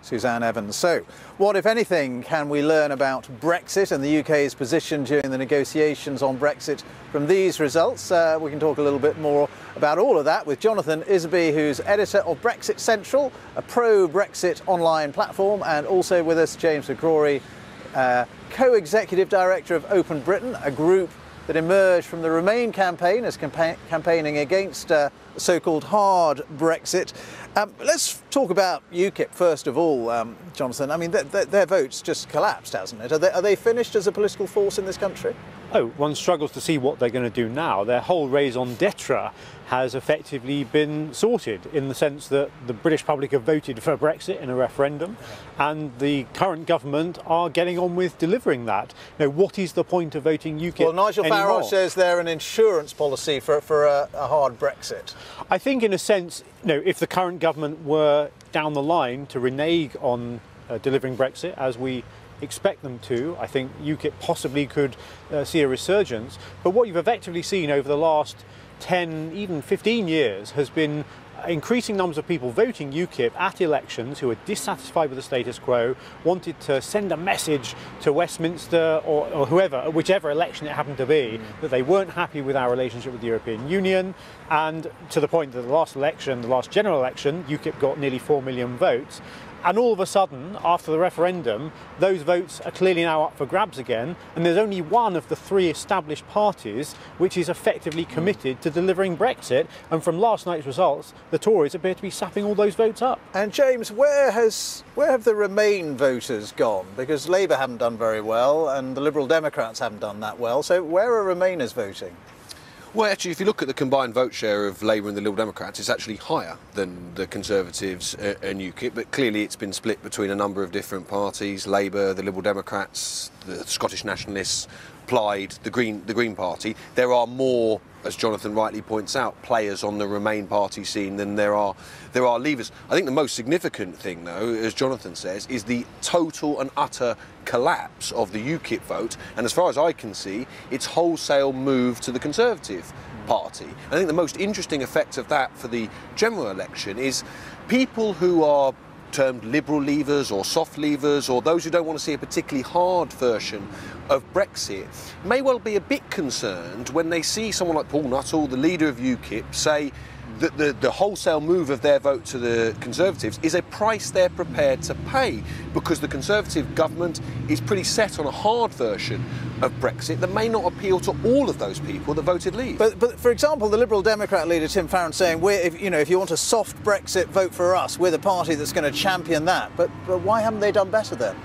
Suzanne Evans. So, what, if anything, can we learn about Brexit and the UK's position during the negotiations on Brexit from these results? We can talk a little bit more about all of that with Jonathan Isaby, who's editor of BrexitCentral, a pro-Brexit online platform, and also with us James McCrory, co-executive director of Open Britain, a group that emerged from the Remain campaign as campaigning against so-called hard Brexit. Let's talk about UKIP first of all, Jonathan. I mean, their votes just collapsed, hasn't it? Are they finished as a political force in this country? Oh, one struggles to see what they're going to do now. Their whole raison d'etre has effectively been sorted in the sense that the British public have voted for Brexit in a referendum, and the current government are getting on with delivering that. You know, what is the point of voting UKIP Well, Nigel anymore? Farage says they're an insurance policy for a hard Brexit. I think, in a sense, you know, if the current government were down the line to renege on delivering Brexit, as we expect them to, I think UKIP possibly could see a resurgence. But what you've effectively seen over the last 10, even 15 years has been increasing numbers of people voting UKIP at elections who are dissatisfied with the status quo, wanted to send a message to Westminster or whoever, whichever election it happened to be, that they weren't happy with our relationship with the European Union, and to the point that the last election, the last general election, UKIP got nearly 4 million votes. And all of a sudden, after the referendum, those votes are clearly now up for grabs again, and there's only one of the three established parties which is effectively committed to delivering Brexit, and from last night's results, the Tories appear to be sapping all those votes up. And James, where have the Remain voters gone? Because Labour haven't done very well, and the Liberal Democrats haven't done that well, so where are Remainers voting? Well, actually, if you look at the combined vote share of Labour and the Liberal Democrats, it's actually higher than the Conservatives and UKIP, but clearly it's been split between a number of different parties: Labour, the Liberal Democrats, the Scottish Nationalists, Plaid, the Green Party. There are more, as Jonathan rightly points out, players on the Remain party scene than there are leavers. I think the most significant thing, though, as Jonathan says, is the total and utter collapse of the UKIP vote, and as far as I can see, its wholesale move to the Conservative Party. I think the most interesting effect of that for the general election is people who are termed liberal leavers or soft leavers, or those who don't want to see a particularly hard version of Brexit, may well be a bit concerned when they see someone like Paul Nuttall, the leader of UKIP, say that the wholesale move of their vote to the Conservatives is a price they're prepared to pay, because the Conservative government is pretty set on a hard version of Brexit that may not appeal to all of those people that voted Leave. But for example, the Liberal Democrat leader Tim Farron saying, if you want a soft Brexit, vote for us. We're the party that's going to champion that. But why haven't they done better then?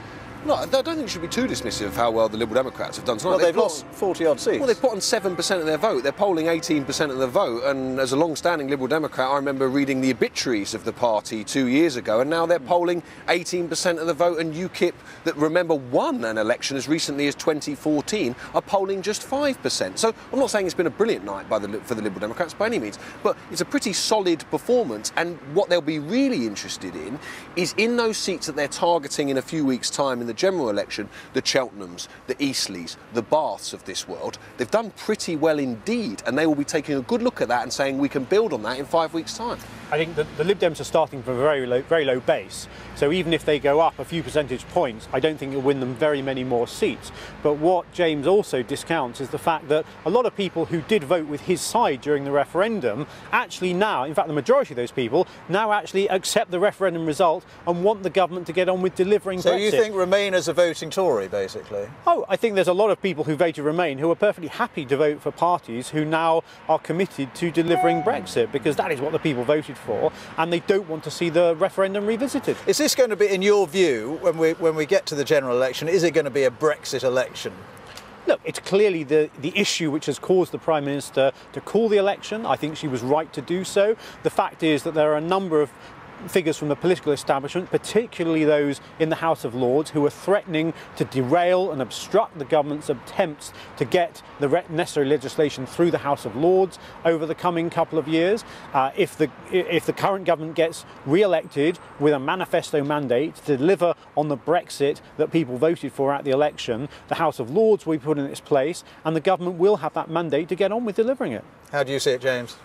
No, I don't think you should be too dismissive of how well the Liberal Democrats have done tonight. Well, they've lost 40-odd seats. Well, they've put on 7% of their vote. They're polling 18% of the vote. And as a long-standing Liberal Democrat, I remember reading the obituaries of the party 2 years ago, and now they're polling 18% of the vote. And UKIP, that remember won an election as recently as 2014, are polling just 5%. So I'm not saying it's been a brilliant night for the Liberal Democrats by any means, but it's a pretty solid performance. And what they'll be really interested in is in those seats that they're targeting in a few weeks' time in the general election, the Cheltenhams, the Eastleys, the Baths of this world. They've done pretty well indeed, and they will be taking a good look at that and saying we can build on that in 5 weeks' time. I think the Lib Dems are starting from a very low base, so even if they go up a few percentage points, I don't think it'll win them very many more seats. But what James also discounts is the fact that a lot of people who did vote with his side during the referendum actually now, in fact the majority of those people, now actually accept the referendum result and want the government to get on with delivering Brexit. So you think Remainers are voting Tory, basically? Oh, I think there's a lot of people who voted Remain who are perfectly happy to vote for parties who now are committed to delivering Brexit, because that is what the people voted for, and they don't want to see the referendum revisited. Is this going to be, in your view, when we get to the general election, is it going to be a Brexit election? Look, it's clearly the issue which has caused the Prime Minister to call the election. I think she was right to do so. The fact is that there are a number of figures from the political establishment, particularly those in the House of Lords, who are threatening to derail and obstruct the government's attempts to get the necessary legislation through the House of Lords over the coming couple of years. If the current government gets re-elected with a manifesto mandate to deliver on the Brexit that people voted for at the election, the House of Lords will be put in its place, and the government will have that mandate to get on with delivering it. How do you see it, James?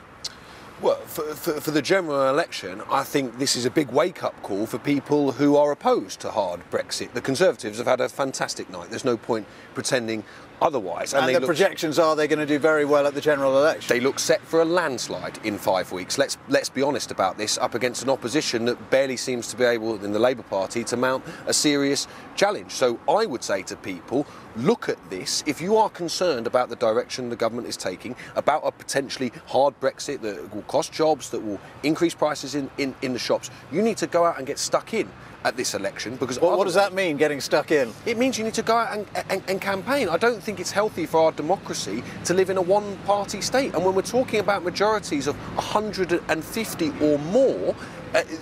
Well, for the general election, I think this is a big wake-up call for people who are opposed to hard Brexit. The Conservatives have had a fantastic night. There's no point pretending otherwise. And the projections are they're going to do very well at the general election. They look set for a landslide in 5 weeks. Let's be honest about this, up against an opposition that barely seems to be able, in the Labour Party, to mount a serious challenge. So I would say to people, look at this. If you are concerned about the direction the government is taking, about a potentially hard Brexit that will cost jobs, that will increase prices in the shops, you need to go out and get stuck in at this election, because what does that mean, getting stuck in? It means you need to go out and campaign. I don't think it's healthy for our democracy to live in a one-party state. And when we're talking about majorities of 150 or more,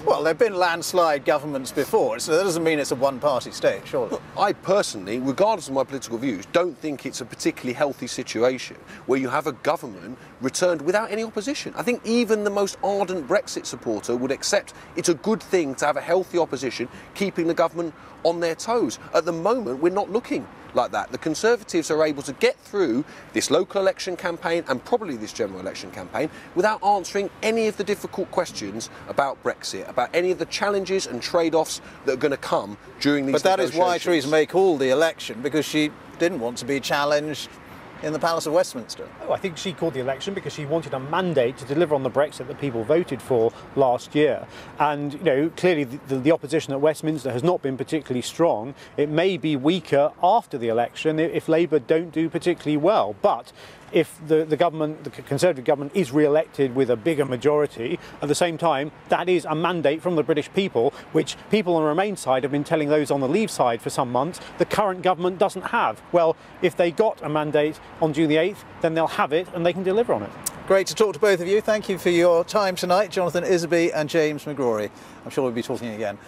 well, there have been landslide governments before, so that doesn't mean it's a one-party state, surely. I personally, regardless of my political views, don't think it's a particularly healthy situation where you have a government returned without any opposition. I think even the most ardent Brexit supporter would accept it's a good thing to have a healthy opposition keeping the government on their toes. At the moment, we're not looking like that. The Conservatives are able to get through this local election campaign and probably this general election campaign without answering any of the difficult questions about Brexit, about any of the challenges and trade-offs that are going to come during these negotiations. But that is why Theresa May called the election, because she didn't want to be challenged in the Palace of Westminster. Oh, I think she called the election because she wanted a mandate to deliver on the Brexit that people voted for last year. And, you know, clearly the opposition at Westminster has not been particularly strong. It may be weaker after the election if Labour don't do particularly well. But if the government, the Conservative government, is re-elected with a bigger majority, at the same time, that is a mandate from the British people, which people on the Remain side have been telling those on the Leave side for some months the current government doesn't have. Well, if they got a mandate on June the 8th, then they'll have it and they can deliver on it. Great to talk to both of you. Thank you for your time tonight, Jonathan Isaby and James McGrory. I'm sure we'll be talking again.